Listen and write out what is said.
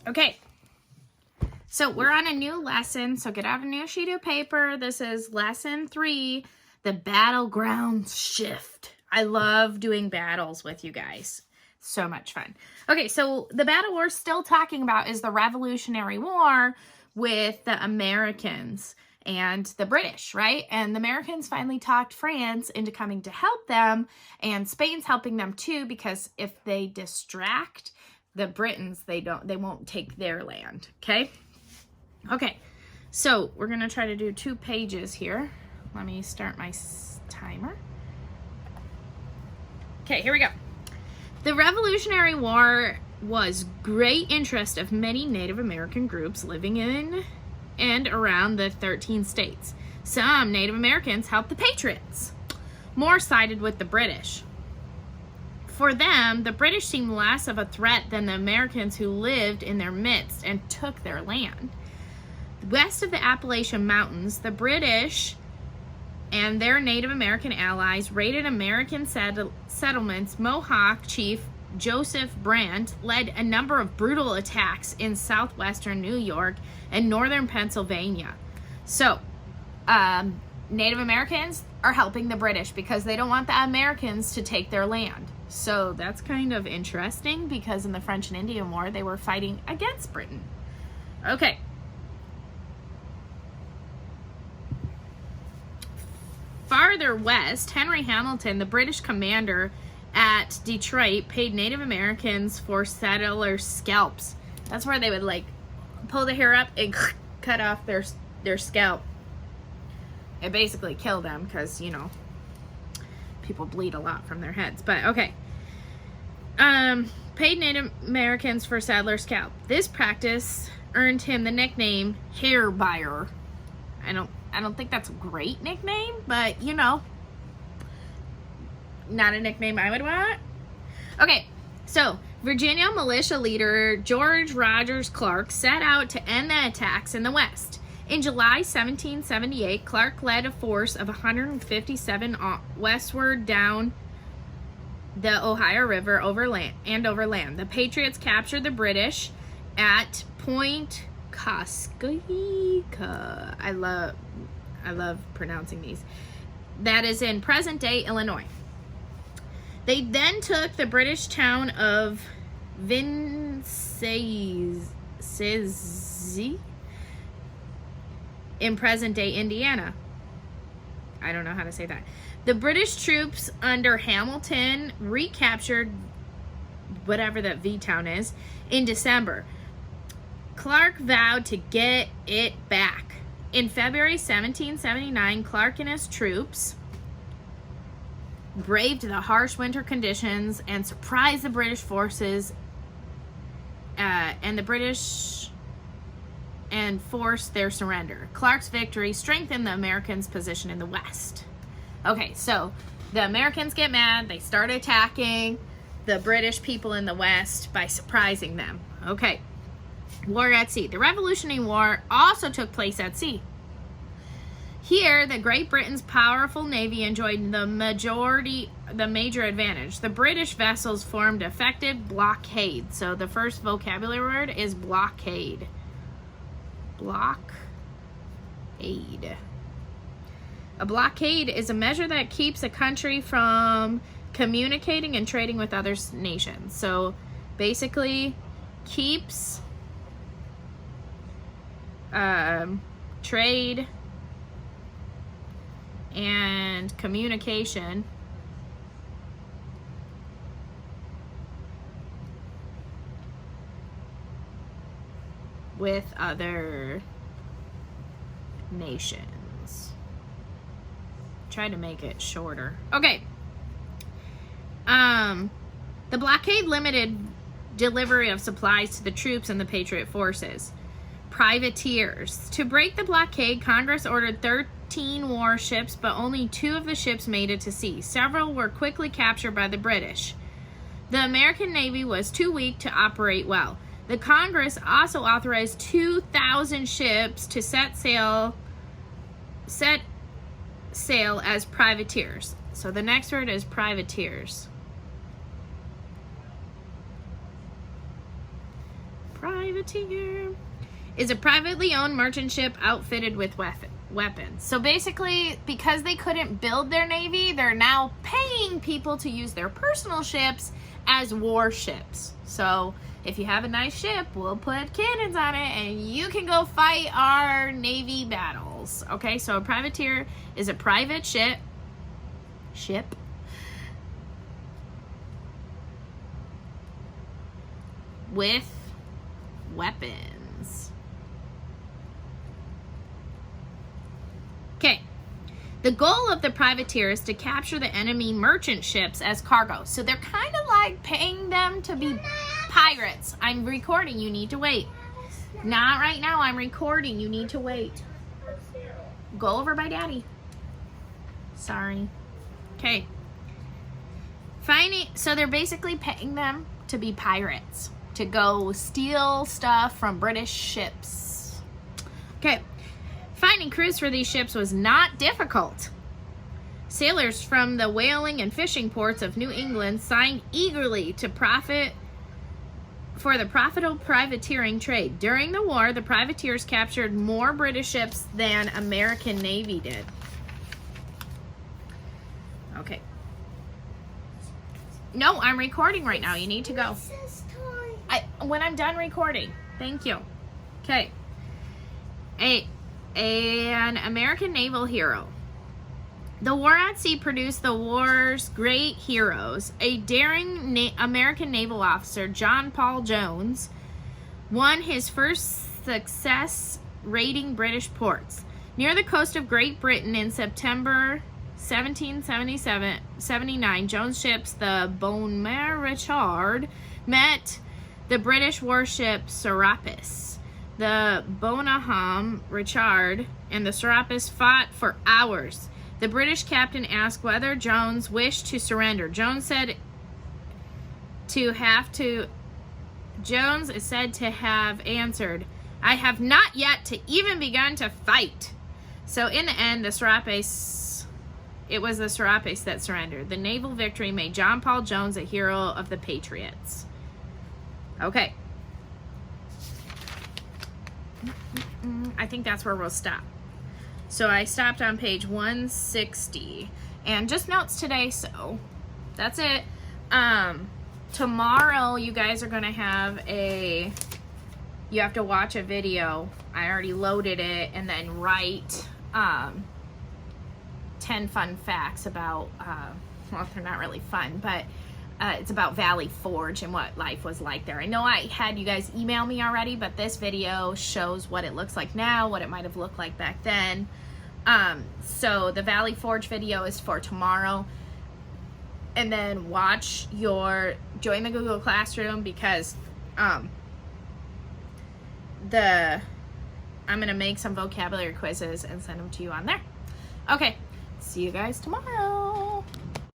Okay, so we're on a new lesson, so get out a new sheet of paper. This is lesson 3, the battleground shift. I love doing battles with you guys. So much fun. Okay, so the battle we're still talking about is the Revolutionary War with the Americans and the British, right? And the Americans finally talked France into coming to help them, and Spain's helping them too, because if they distract the Britons, they won't take their land. Okay, so we're gonna try to do 2 pages here. Let me start my timer. Okay, here we go. The Revolutionary War was great interest of many Native American groups living in and around the 13 states. Some Native Americans helped the Patriots. More sided with the British. For them, the British seemed less of a threat than the Americans who lived in their midst and took their land. West of the Appalachian Mountains, the British and their Native American allies raided American settlements. Mohawk chief Joseph Brant led a number of brutal attacks in southwestern New York and northern Pennsylvania. So, Native Americans are helping the British because they don't want the Americans to take their land. So that's kind of interesting, because in the French and Indian War, they were fighting against Britain. Okay. Farther west, Henry Hamilton, the British commander at Detroit, paid Native Americans for settler scalps. That's where they would like pull the hair up and cut off their scalp. It basically killed them because, you know, people bleed a lot from their heads. But okay. Paid Native Americans for settler scalp. This practice earned him the nickname hair buyer. I don't think that's a great nickname, but you know, not a nickname I would want. Okay, so Virginia militia leader George Rogers Clark set out to end the attacks in the West. In July 1778, Clark led a force of 157 westward down the Ohio River overland. The Patriots captured the British at Point Kaskaskia. I love pronouncing these. That is in present-day Illinois. They then took the British town of Vincennes in present-day Indiana. I don't know how to say that. The British troops under Hamilton recaptured whatever that V town is in December. Clark vowed to get it back. In February 1779, Clark and his troops braved the harsh winter conditions and surprised the British forces, and forced their surrender. Clark's victory strengthened the Americans' position in the West. Okay, so the Americans get mad. They start attacking the British people in the West by surprising them. Okay. War at sea. The Revolutionary War also took place at sea. Here, the Great Britain's powerful navy enjoyed the major advantage. The British vessels formed effective blockade. So the first vocabulary word is blockade. Blockade. A blockade is a measure that keeps a country from communicating and trading with other nations. So basically keeps trade and communication with other nations. Try to make it shorter. Okay. The blockade limited delivery of supplies to the troops and the Patriot forces. Privateers. To break the blockade, Congress ordered 13 warships, but only 2 of the ships made it to sea. Several were quickly captured by the British. The American Navy was too weak to operate well. The Congress also authorized 2,000 ships to set sail as privateers. So the next word is privateers. Privateer is a privately owned merchant ship outfitted with weapons. So basically, because they couldn't build their navy, they're now paying people to use their personal ships as warships. So if you have a nice ship, we'll put cannons on it and you can go fight our navy battles. Okay, so a privateer is a private ship with weapons. Okay. The goal of the privateer is to capture the enemy merchant ships as cargo. So they're kind of like paying them to be pirates. I'm recording. You need to wait. Not right now. I'm recording. You need to wait. Go over by Daddy. Sorry. Okay. So they're basically paying them to be pirates, to go steal stuff from British ships. Okay. Finding crews for these ships was not difficult. Sailors from the whaling and fishing ports of New England signed eagerly to profit for the profitable privateering trade. During the war, the privateers captured more British ships than American Navy did. Okay. No, I'm recording right now. You need to go. When I'm done recording. Thank you. Okay. An American naval hero. The war at sea produced the war's great heroes. A daring American naval officer, John Paul Jones, won his first success raiding British ports. Near the coast of Great Britain in September 1779, Jones' ships, the Bonne Richard, met the British warship Serapis. The Bonhomme Richard and the Serapis fought for hours. The British captain asked whether Jones wished to surrender. Jones is said to have answered, "I have not yet to even begun to fight." So in the end, it was the Serapis that surrendered. The naval victory made John Paul Jones a hero of the Patriots. Okay. I think that's where we'll stop. So I stopped on page 160. And just notes today, so that's it. Tomorrow you guys are going to have you have to watch a video. I already loaded it, and then write 10 fun facts about, well, they're not really fun, but it's about Valley Forge and what life was like there. I know I had you guys email me already, but this video shows what it looks like now, what it might have looked like back then. So the Valley Forge video is for tomorrow. And then join the Google Classroom, because I'm going to make some vocabulary quizzes and send them to you on there. Okay, see you guys tomorrow.